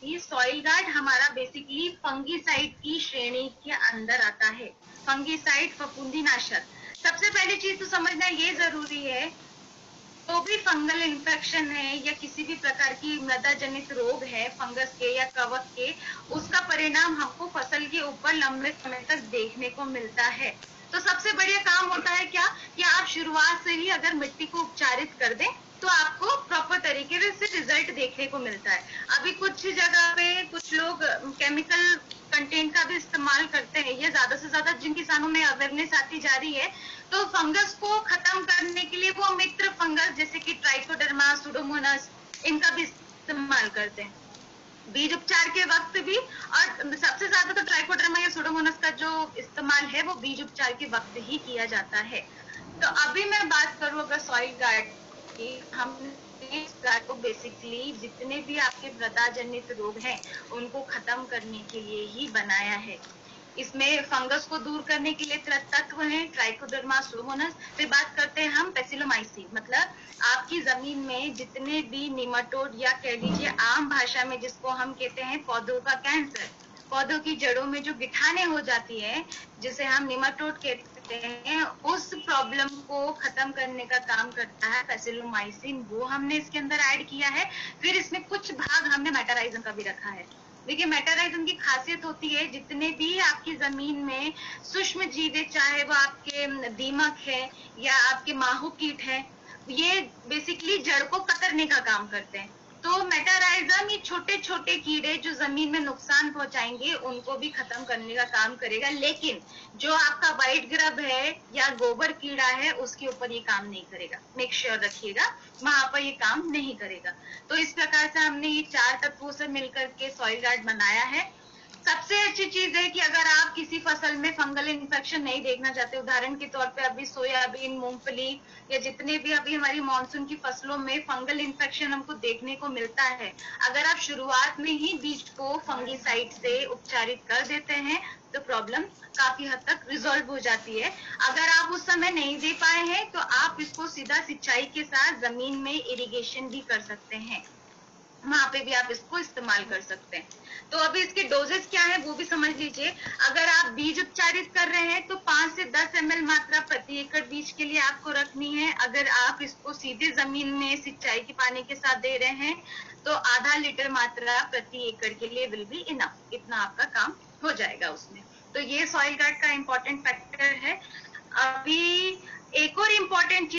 कि soil guard हमारा basically fungicide की श्रेणी के अंदर आता है। फंगीसाइड फफूंदीनाशक। सबसे पहली चीज तो समझना ये जरूरी है, तो भी फंगल इन्फेक्शन है या किसी भी प्रकार की मृदा जनित रोग है फंगस के या कवक के, उसका परिणाम हमको फसल के ऊपर लंबे समय तक देखने को मिलता है। तो सबसे बढ़िया काम होता है क्या कि आप शुरुआत से ही अगर मिट्टी को उपचारित कर दें तो आपको प्रॉपर तरीके से रिजल्ट देखने को मिलता है। अभी कुछ जगह पे कुछ लोग केमिकल कंटेंट का भी इस्तेमाल करते हैं, ये ज्यादा से ज्यादा जिन किसानों में अवेयरनेस आती जा रही है, तो फंगस को खत्म करने के लिए वो मित्र फंगस जैसे कि ट्राइकोडर्मा, सुडोमोनास, इनका भी इस्तेमाल करते हैं बीज उपचार के वक्त भी। और सबसे ज्यादा तो ट्राइकोडर्मा या सुडोमोनास का जो इस्तेमाल है वो बीज उपचार के वक्त ही किया जाता है। तो अभी मैं बात करूं अगर सॉइल गार्ड की, हमने इस गार्ड को बेसिकली जितने भी आपके मृदा जनित रोग हैं उनको खत्म करने के लिए ही बनाया है। इसमें फंगस को दूर करने के लिए तत्व हैं ट्राइकोडर्मा, सुडोमोनास। फिर बात करते हैं हम बेसिलोमाइसिन, मतलब आपकी जमीन में जितने भी निमाटोड या कह लीजिए आम भाषा में जिसको हम कहते हैं पौधों का कैंसर, पौधों की जड़ों में जो गिठाने हो जाती है जिसे हम निमाटोड कहते हैं, उस प्रॉब्लम को खत्म करने का काम करता है बेसिलोमाइसिन, वो हमने इसके अंदर ऐड किया है। फिर इसमें कुछ भाग हमने मेटाराइजम का भी रखा है। देखिए मेटाराइजम की खासियत होती है जितने भी आपकी जमीन में सूक्ष्म जीव है, चाहे वो आपके दीमक है या आपके माहू कीट है, ये बेसिकली जड़ को कतरने का काम करते हैं। तो मेटाराइजम ये छोटे छोटे कीड़े जो जमीन में नुकसान पहुंचाएंगे उनको भी खत्म करने का काम करेगा, लेकिन जो आपका व्हाइट ग्रब है या गोबर कीड़ा है उसके ऊपर ये काम नहीं करेगा। मेक श्योर रखिएगा वहां पर ये काम नहीं करेगा। तो इस प्रकार से हमने ये 4 तत्वों से मिलकर के सॉइल गार्ड बनाया है। सबसे अच्छी चीज है कि अगर आप किसी फसल में फंगल इन्फेक्शन नहीं देखना चाहते, उदाहरण के तौर पे अभी सोयाबीन, मूंगफली या जितने भी अभी हमारी मानसून की फसलों में फंगल इन्फेक्शन हमको देखने को मिलता है, अगर आप शुरुआत में ही बीज को फंगीसाइड से उपचारित कर देते हैं तो प्रॉब्लम काफी हद तक रिजॉल्व हो जाती है। अगर आप उस समय नहीं दे पाए हैं तो आप इसको सीधा सिंचाई के साथ जमीन में इरिगेशन भी कर सकते हैं, वहां पे भी आप इसको इस्तेमाल कर सकते हैं। तो अभी इसके डोजेस क्या है वो भी समझ लीजिए। अगर आप बीज उपचारित कर रहे हैं तो 5 से 10 ml मात्रा प्रति एकड़ बीज के लिए आपको रखनी है। अगर आप इसको सीधे जमीन में सिंचाई के पानी के साथ दे रहे हैं तो आधा लीटर मात्रा प्रति एकड़ के लिए विल बी इनफ, इतना आपका काम हो जाएगा उसमें। तो ये सॉइल गार्ड का इम्पोर्टेंट फैक्टर है। अभी एक और इम्पोर्टेंट